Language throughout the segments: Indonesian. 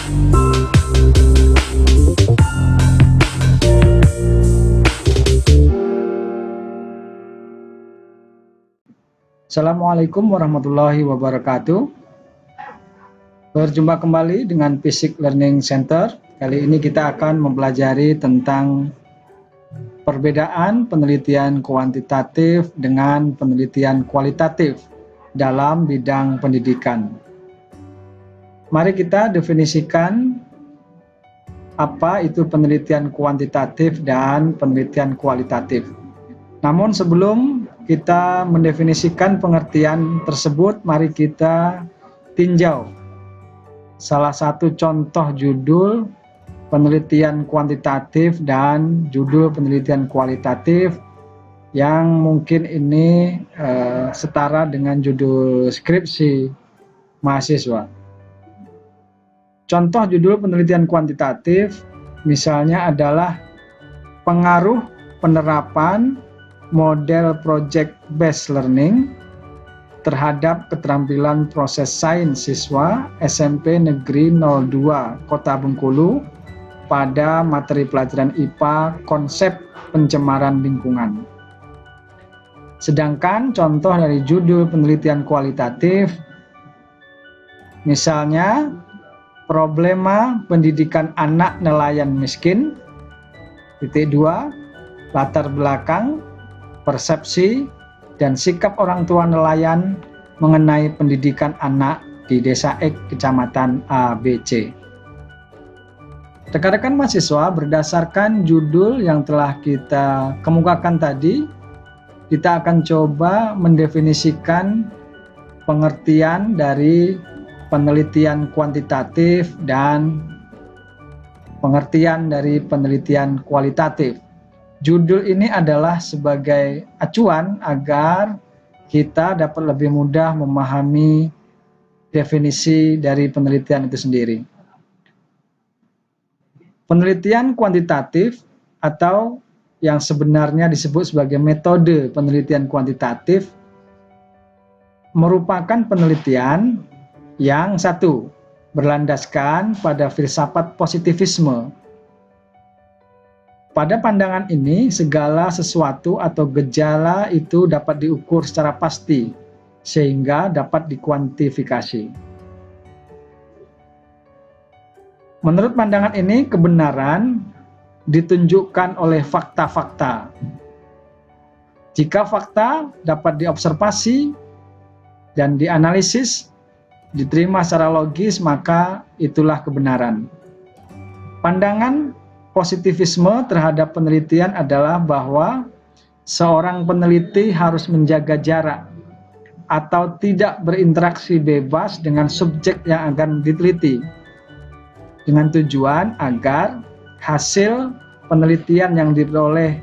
Assalamualaikum warahmatullahi wabarakatuh. Berjumpa kembali dengan Fisik Learning Center. Kali ini kita akan mempelajari tentang perbedaan penelitian kuantitatif dengan penelitian kualitatif dalam bidang pendidikan. Mari kita definisikan apa itu penelitian kuantitatif dan penelitian kualitatif. Namun sebelum kita mendefinisikan pengertian tersebut, mari kita tinjau salah satu contoh judul penelitian kuantitatif dan judul penelitian kualitatif yang mungkin ini setara dengan judul skripsi mahasiswa. Contoh judul penelitian kuantitatif misalnya adalah pengaruh penerapan model project based learning terhadap keterampilan proses sains siswa SMP Negeri 02 Kota Bengkulu pada materi pelajaran IPA konsep pencemaran lingkungan. Sedangkan contoh dari judul penelitian kualitatif misalnya problema pendidikan anak nelayan miskin, titik 2, latar belakang, persepsi, dan sikap orang tua nelayan mengenai pendidikan anak di Desa X, Kecamatan ABC. Rekan-rekan mahasiswa, berdasarkan judul yang telah kita kemukakan tadi, kita akan coba mendefinisikan pengertian dari penelitian kuantitatif dan pengertian dari penelitian kualitatif. Judul ini adalah sebagai acuan agar kita dapat lebih mudah memahami definisi dari penelitian itu sendiri. Penelitian kuantitatif atau yang sebenarnya disebut sebagai metode penelitian kuantitatif merupakan penelitian yang satu, berlandaskan pada filsafat positivisme. Pada pandangan ini, segala sesuatu atau gejala itu dapat diukur secara pasti, sehingga dapat dikuantifikasi. Menurut pandangan ini, kebenaran ditunjukkan oleh fakta-fakta. Jika fakta dapat diobservasi dan dianalisis, diterima secara logis, maka itulah kebenaran. Pandangan positivisme terhadap penelitian adalah bahwa seorang peneliti harus menjaga jarak atau tidak berinteraksi bebas dengan subjek yang akan diteliti, dengan tujuan agar hasil penelitian yang diperoleh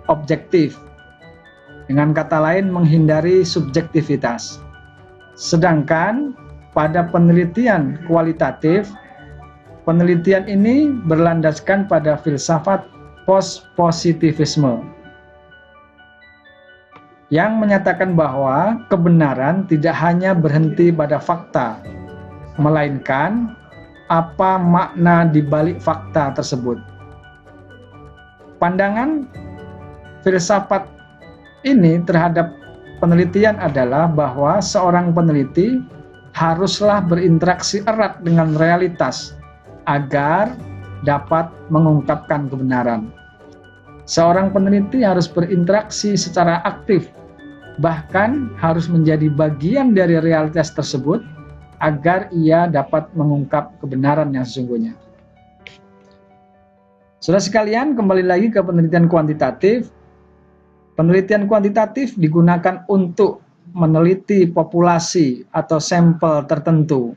objektif. Dengan kata lain, menghindari subjektivitas. Sedangkan pada penelitian kualitatif, penelitian ini berlandaskan pada filsafat post-positivisme yang menyatakan bahwa kebenaran tidak hanya berhenti pada fakta, melainkan apa makna di balik fakta tersebut. Pandangan filsafat ini terhadap penelitian adalah bahwa seorang peneliti haruslah berinteraksi erat dengan realitas agar dapat mengungkapkan kebenaran. Seorang peneliti harus berinteraksi secara aktif, bahkan harus menjadi bagian dari realitas tersebut agar ia dapat mengungkap kebenaran yang sesungguhnya. Saudara sekalian, kembali lagi ke penelitian kuantitatif. Penelitian kuantitatif digunakan untuk meneliti populasi atau sampel tertentu.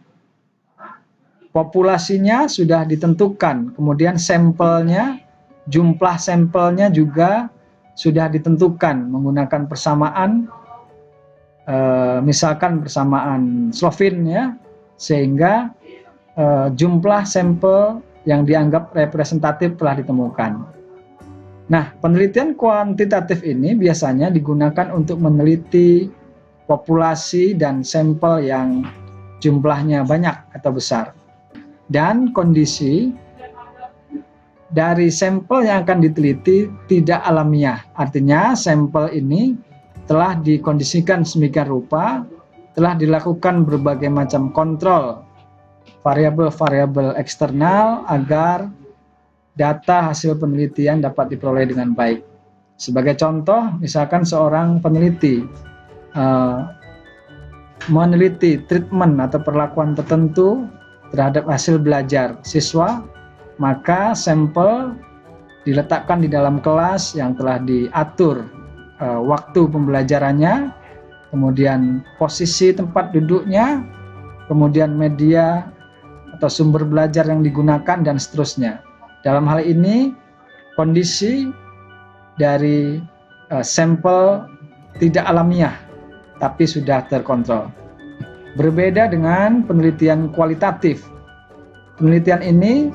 Populasinya sudah ditentukan, kemudian sampelnya, jumlah sampelnya juga sudah ditentukan menggunakan persamaan, misalkan persamaan Slovin ya, sehingga jumlah sampel yang dianggap representatif telah ditemukan. Nah, penelitian kuantitatif ini biasanya digunakan untuk meneliti populasi dan sampel yang jumlahnya banyak atau besar. dan kondisi dari sampel yang akan diteliti tidak alamiah. Artinya sampel ini telah dikondisikan sedemikian rupa, telah dilakukan berbagai macam kontrol variabel-variabel eksternal agar data hasil penelitian dapat diperoleh dengan baik. Sebagai contoh, misalkan seorang peneliti meneliti treatment atau perlakuan tertentu terhadap hasil belajar siswa, maka sampel diletakkan di dalam kelas yang telah diatur waktu pembelajarannya, kemudian posisi tempat duduknya, kemudian media atau sumber belajar yang digunakan, dan seterusnya. Dalam hal ini, kondisi dari sampel tidak alamiah, tapi sudah terkontrol. Berbeda dengan penelitian kualitatif. Penelitian ini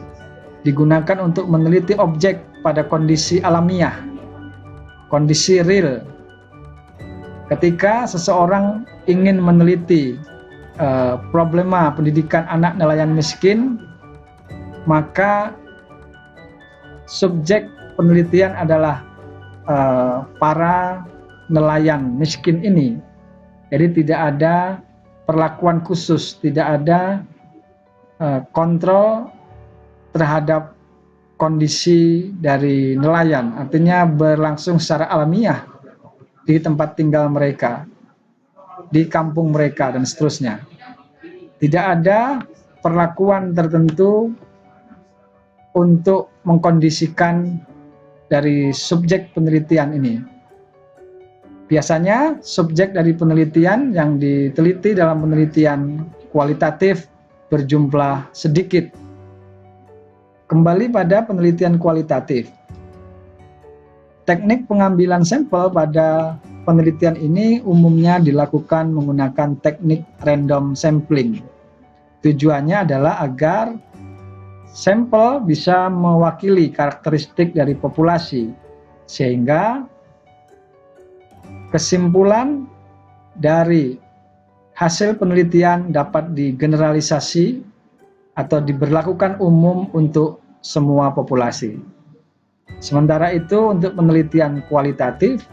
digunakan untuk meneliti objek pada kondisi alamiah, kondisi real. Ketika seseorang ingin meneliti problema pendidikan anak nelayan miskin, maka subjek penelitian adalah para nelayan miskin ini. Jadi tidak ada perlakuan khusus, tidak ada kontrol terhadap kondisi dari nelayan, artinya berlangsung secara alamiah di tempat tinggal mereka, di kampung mereka, dan seterusnya. Tidak ada perlakuan tertentu untuk mengkondisikan dari subjek penelitian ini. Biasanya subjek dari penelitian yang diteliti dalam penelitian kualitatif berjumlah sedikit. Kembali pada penelitian kualitatif. Teknik pengambilan sampel pada penelitian ini umumnya dilakukan menggunakan teknik random sampling. Tujuannya adalah agar sampel bisa mewakili karakteristik dari populasi, sehingga kesimpulan dari hasil penelitian dapat digeneralisasi atau diberlakukan umum untuk semua populasi. Sementara itu, untuk penelitian kualitatif,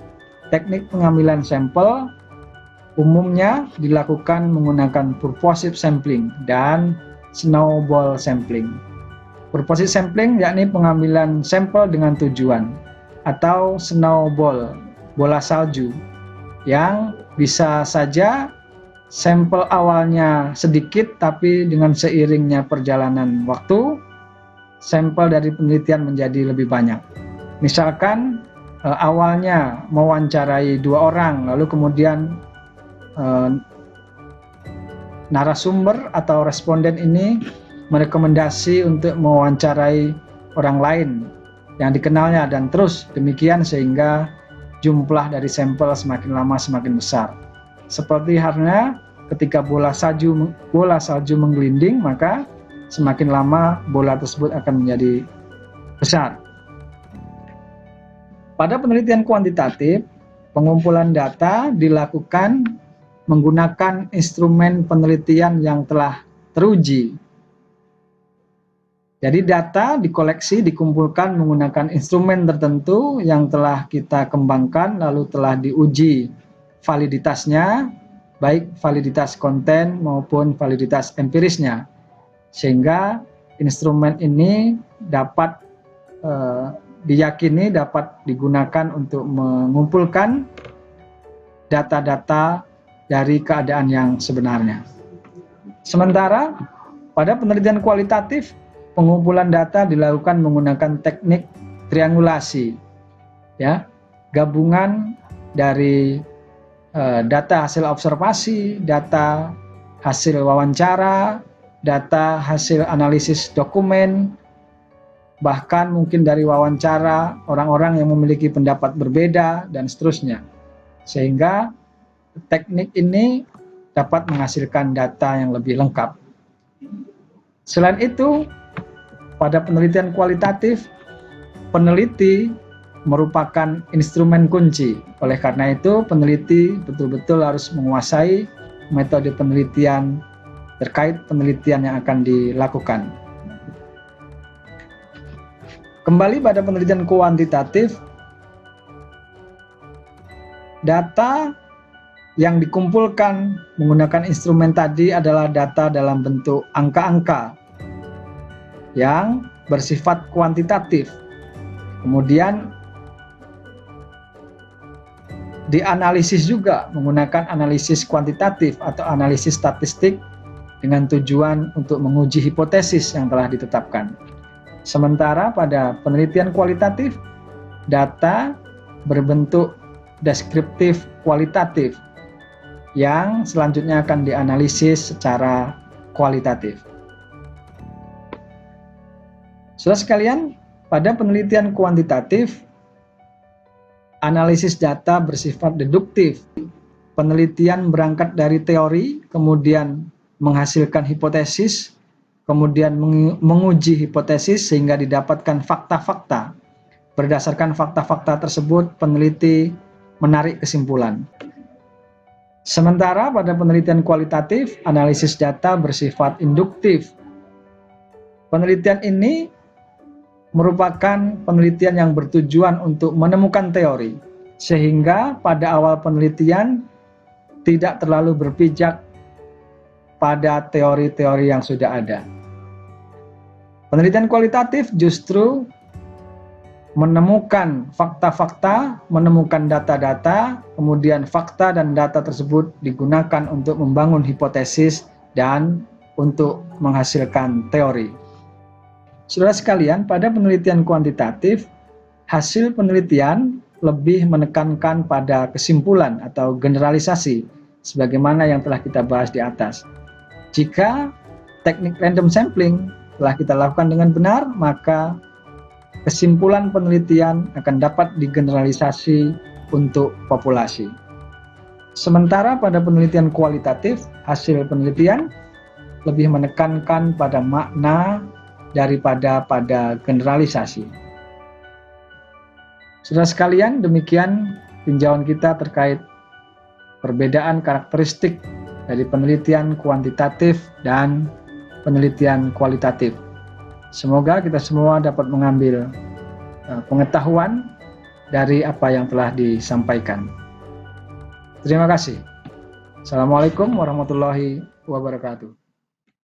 teknik pengambilan sampel umumnya dilakukan menggunakan purposive sampling dan snowball sampling. Purposive sampling yakni pengambilan sampel dengan tujuan, atau snowball, bola salju, yang bisa saja sampel awalnya sedikit, tapi dengan seiringnya perjalanan waktu, sampel dari penelitian menjadi lebih banyak. Misalkan awalnya mewawancarai 2 orang, lalu kemudian narasumber atau responden ini merekomendasi untuk mewawancarai orang lain yang dikenalnya, dan terus demikian sehingga jumlah dari sampel semakin lama semakin besar. Seperti halnya ketika bola salju menggelinding, maka semakin lama bola tersebut akan menjadi besar. Pada penelitian kuantitatif, pengumpulan data dilakukan menggunakan instrumen penelitian yang telah teruji. Jadi data dikoleksi, dikumpulkan menggunakan instrumen tertentu yang telah kita kembangkan, lalu telah diuji validitasnya, baik validitas konten maupun validitas empirisnya. Sehingga instrumen ini dapat diyakini dapat digunakan untuk mengumpulkan data-data dari keadaan yang sebenarnya. Sementara pada penelitian kualitatif, pengumpulan data dilakukan menggunakan teknik triangulasi, ya, gabungan dari data hasil observasi, data hasil wawancara, data hasil analisis dokumen, bahkan mungkin dari wawancara orang-orang yang memiliki pendapat berbeda, dan seterusnya. Sehingga teknik ini dapat menghasilkan data yang lebih lengkap. Selain itu, pada penelitian kualitatif, peneliti merupakan instrumen kunci. Oleh karena itu, peneliti betul-betul harus menguasai metode penelitian terkait penelitian yang akan dilakukan. Kembali pada penelitian kuantitatif, data yang dikumpulkan menggunakan instrumen tadi adalah data dalam bentuk angka-angka yang bersifat kuantitatif. Kemudian dianalisis juga menggunakan analisis kuantitatif atau analisis statistik dengan tujuan untuk menguji hipotesis yang telah ditetapkan. Sementara pada penelitian kualitatif, data berbentuk deskriptif kualitatif yang selanjutnya akan dianalisis secara kualitatif. Saudara sekalian, pada penelitian kuantitatif, analisis data bersifat deduktif. Penelitian berangkat dari teori, kemudian menghasilkan hipotesis, kemudian menguji hipotesis sehingga didapatkan fakta-fakta. Berdasarkan fakta-fakta tersebut, peneliti menarik kesimpulan. Sementara pada penelitian kualitatif, analisis data bersifat induktif. Penelitian ini merupakan penelitian yang bertujuan untuk menemukan teori, sehingga pada awal penelitian tidak terlalu berpijak pada teori-teori yang sudah ada. Penelitian kualitatif justru menemukan fakta-fakta, menemukan data-data, kemudian fakta dan data tersebut digunakan untuk membangun hipotesis dan untuk menghasilkan teori. Saudara sekalian, pada penelitian kuantitatif, hasil penelitian lebih menekankan pada kesimpulan atau generalisasi, sebagaimana yang telah kita bahas di atas. Jika teknik random sampling telah kita lakukan dengan benar, maka kesimpulan penelitian akan dapat digeneralisasi untuk populasi. Sementara pada penelitian kualitatif, hasil penelitian lebih menekankan pada makna daripada pada generalisasi. Saudara sekalian, demikian tinjauan kita terkait perbedaan karakteristik dari penelitian kuantitatif dan penelitian kualitatif. Semoga kita semua dapat mengambil pengetahuan dari apa yang telah disampaikan. Terima kasih. Assalamualaikum warahmatullahi wabarakatuh.